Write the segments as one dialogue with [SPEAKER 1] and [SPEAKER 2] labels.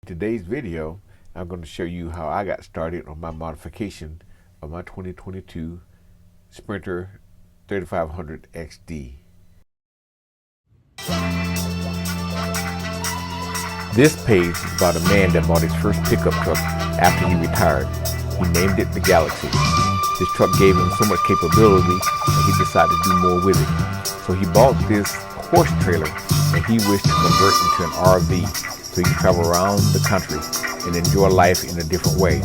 [SPEAKER 1] Today's video, I'm going to show you how I got started on my modification of my 2022 Sprinter 3500 XD. This page is about a man that bought his first pickup truck after he retired. He named it the Galaxy. This truck gave him so much capability that he decided to do more with it. So he bought this horse trailer and he wished to convert into an RV so he can travel around the country and enjoy life in a different way.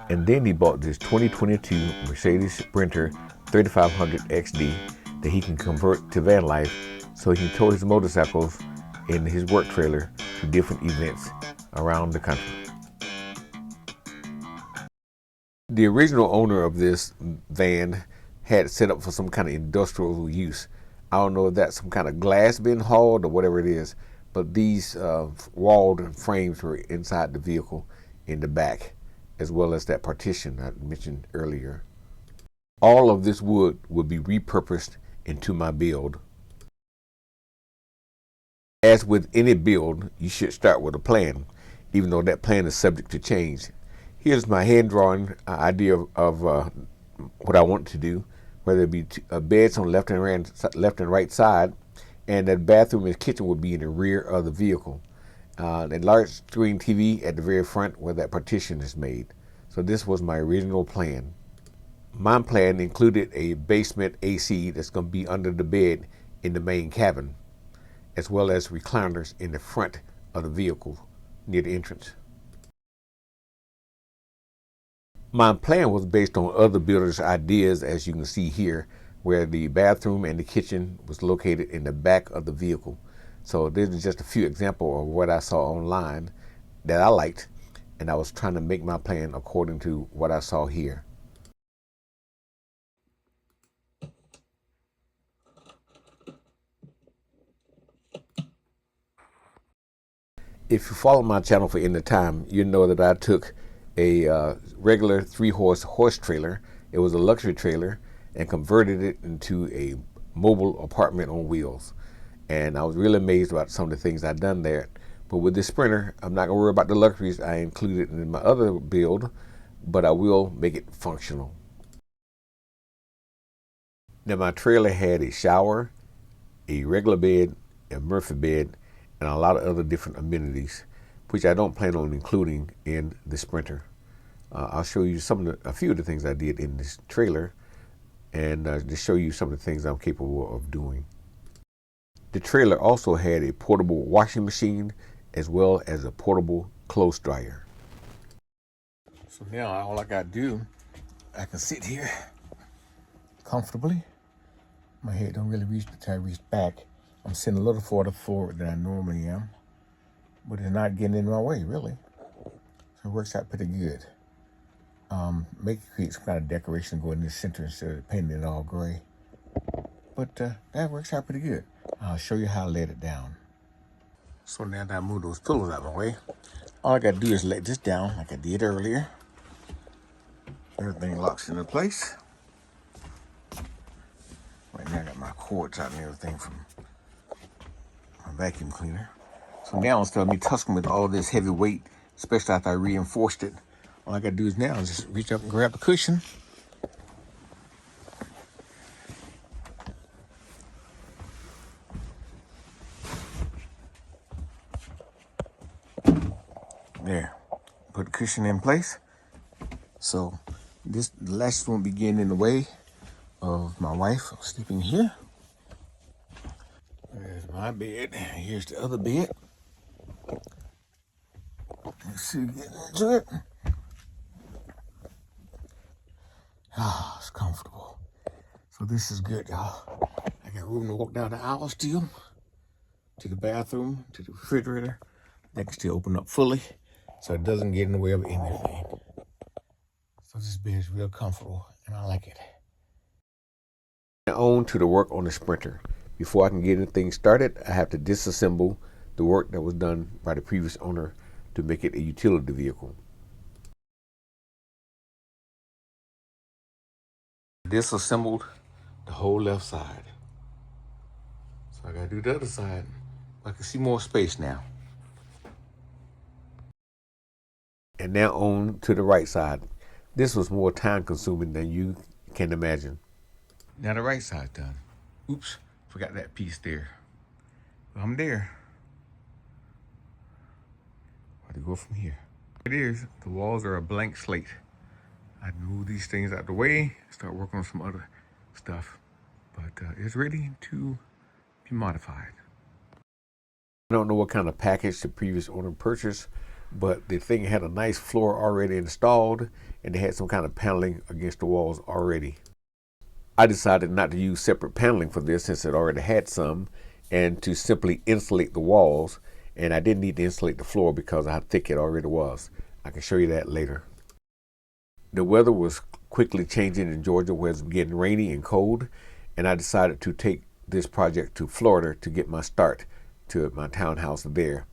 [SPEAKER 1] And then he bought this 2022 Mercedes Sprinter 3500 XD that he can convert to VanLife so he can tow his motorcycles in his work trailer to different events around the country. The original owner of this van had set up for some kind of industrial use. I don't know if that's some kind of glass being hauled or whatever it is, but these walled frames were inside the vehicle in the back, as well as that partition I mentioned earlier. All of this wood will be repurposed into my build. As with any build, you should start with a plan, even though that plan is subject to change. Here's my hand-drawn idea of what I want to do, whether it be beds on left and right side, and that bathroom and kitchen would be in the rear of the vehicle. A large screen TV at the very front where that partition is made. So this was my original plan. My plan included a basement AC that's going to be under the bed in the main cabin, as well as recliners in the front of the vehicle near the entrance. My plan was based on other builders' ideas, as you can see here, where the bathroom and the kitchen was located in the back of the vehicle. So this is just a few examples of what I saw online that I liked, and I was trying to make my plan according to what I saw here. If you follow my channel for any time, you know that I took a regular 3-horse trailer. It was a luxury trailer, and converted it into a mobile apartment on wheels. And I was really amazed about some of the things I'd done there. But with this Sprinter, I'm not gonna worry about the luxuries I included in my other build, but I will make it functional. Now my trailer had a shower, a regular bed, a Murphy bed, and a lot of other different amenities, which I don't plan on including in the Sprinter. I'll show you a few of the things I did in this trailer, and to show you some of the things I'm capable of doing. The trailer also had a portable washing machine as well as a portable clothes dryer. So now all I gotta do, I can sit here comfortably. My head don't really reach until I reach back. I'm sitting a little further forward than I normally am, but it's not getting in my way really. So it works out pretty good. Create some kind of decoration go in the center instead of painting it all gray. But that works out pretty good. I'll show you how I let it down. So now that I move those pillows out of my way, all I gotta do is let this down like I did earlier. Everything locks into place. Right now I got my cords out and everything from my vacuum cleaner. So now instead of me tussling with all this heavy weight, especially after I reinforced it, all I gotta do is now just reach up and grab the cushion. There, put the cushion in place. So the latches won't be getting in the way of my wife sleeping here. There's my bed. Here's the other bed. Let's see, getting into it. Ah, it's comfortable. So this is good, y'all. I got room to walk down the aisle still, to the bathroom, to the refrigerator. That can still open up fully, so it doesn't get in the way of anything. So this bed is real comfortable, and I like it. On to the work on the Sprinter. Before I can get anything started, I have to disassemble the work that was done by the previous owner to make it a utility vehicle. Disassembled the whole left side. So I gotta do the other side. I can see more space now. And now on to the right side. This was more time consuming than you can imagine. Now the right side's done. Oops, forgot that piece there. I'm there. Where to go from here? It is, the walls are a blank slate. I move these things out the way, start working on some other stuff, but it's ready to be modified. I don't know what kind of package the previous owner purchased, but the thing had a nice floor already installed, and they had some kind of paneling against the walls already. I decided not to use separate paneling for this since it already had some, and to simply insulate the walls, and I didn't need to insulate the floor because of how thick it already was. I can show you that later. The weather was quickly changing in Georgia, where it's getting rainy and cold, and I decided to take this project to Florida to get my start to my townhouse there.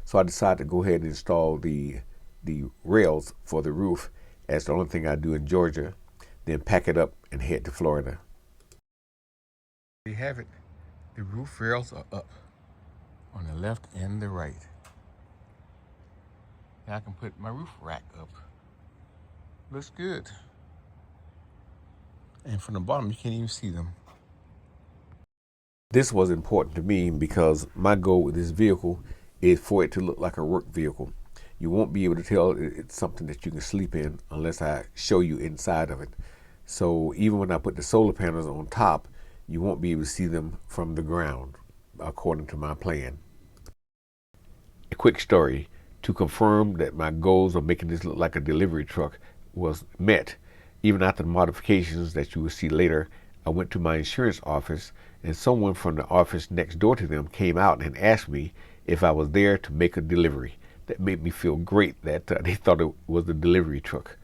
[SPEAKER 1] So I decided to go ahead and install the rails for the roof as the only thing I do in Georgia, then pack it up and head to Florida. There you have it. The roof rails are up on the left and the right. Now I can put my roof rack up. Looks good. And from the bottom, you can't even see them. This was important to me because my goal with this vehicle is for it to look like a work vehicle. You won't be able to tell it's something that you can sleep in unless I show you inside of it. So even when I put the solar panels on top, you won't be able to see them from the ground, according to my plan. A quick story to confirm that my goals of making this look like a delivery truck was met. Even after the modifications that you will see later, I went to my insurance office, and someone from the office next door to them came out and asked me if I was there to make a delivery. That made me feel great that they thought it was a delivery truck.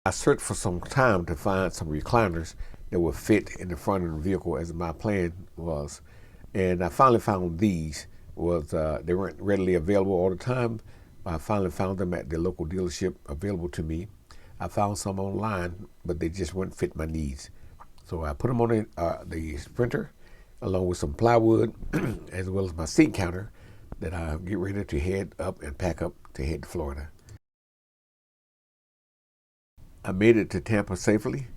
[SPEAKER 1] I searched for some time to find some recliners that would fit in the front of the vehicle as my plan was. And I finally found these. They weren't readily available all the time. I finally found them at the local dealership available to me. I found some online, but they just wouldn't fit my needs. So I put them on the Sprinter, along with some plywood, as well as my seat counter, that I get ready to head up and pack up to head to Florida. I made it to Tampa safely,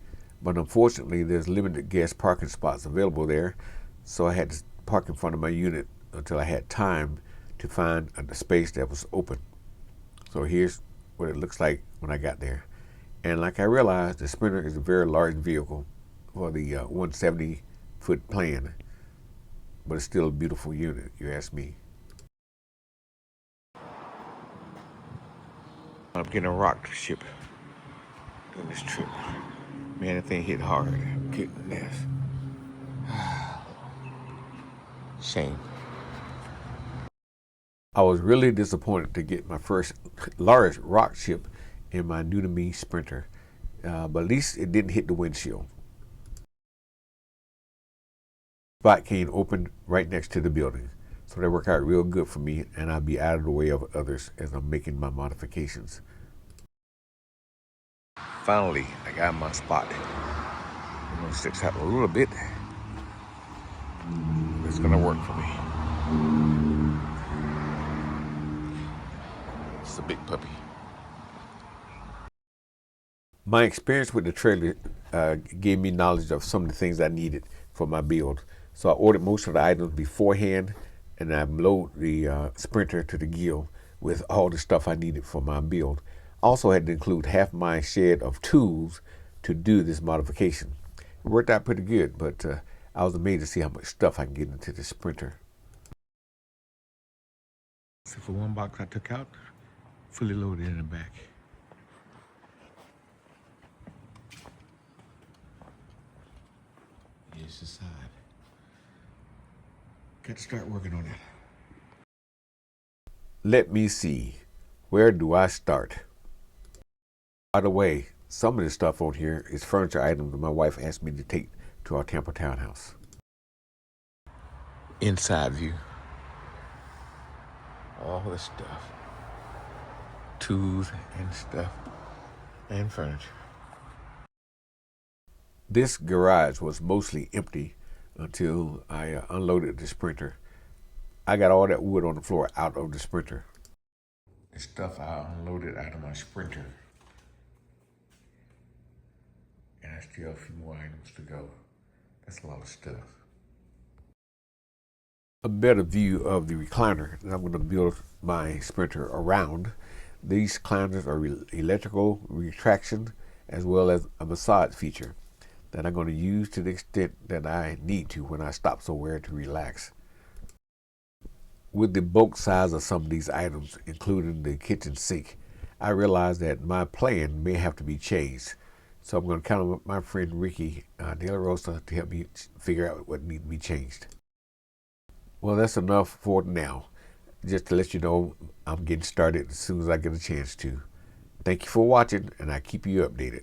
[SPEAKER 1] but unfortunately there's limited guest parking spots available there, so I had to park in front of my unit until I had time to find a space that was open. So here's what it looks like when I got there. And like I realized, the Sprinter is a very large vehicle for the 170-foot plan, but it's still a beautiful unit, you ask me. I'm getting a rock ship doing this trip. Man, that thing hit hard. Goodness. Shame. I was really disappointed to get my first large rock chip in my new to me Sprinter, but at least it didn't hit the windshield. Spot came open right next to the building, so that worked out real good for me, and I'll be out of the way of others as I'm making my modifications. Finally, I got my spot. I'm gonna stick out a little bit. It's gonna work for me. It's a big puppy. My experience with the trailer gave me knowledge of some of the things I needed for my build. So I ordered most of the items beforehand, and I loaded the Sprinter to the gill with all the stuff I needed for my build. Also had to include half my shed of tools to do this modification. It worked out pretty good, but I was amazed to see how much stuff I can get into the Sprinter. So for one box I took out, fully loaded in the back. Here's the side. Got to start working on it. Let me see. Where do I start? By the way, some of the stuff on here is furniture items that my wife asked me to take to our Tampa townhouse. Inside view. All the stuff. Tools and stuff. And furniture. This garage was mostly empty until I unloaded the Sprinter. I got all that wood on the floor out of the sprinter. The stuff I unloaded out of my sprinter. And I still have a few more items to go. That's a lot of stuff. A better view of the recliner that I'm going to build my sprinter around. These recliners are electrical retraction as well as a massage feature that I'm going to use to the extent that I need to when I stop somewhere to relax. With the bulk size of some of these items, including the kitchen sink, I realized that my plan may have to be changed. So I'm going to count on my friend Ricky De La Rosa to help me figure out what needs to be changed. Well, that's enough for now. Just to let you know, I'm getting started as soon as I get a chance to. Thank you for watching, and I keep you updated.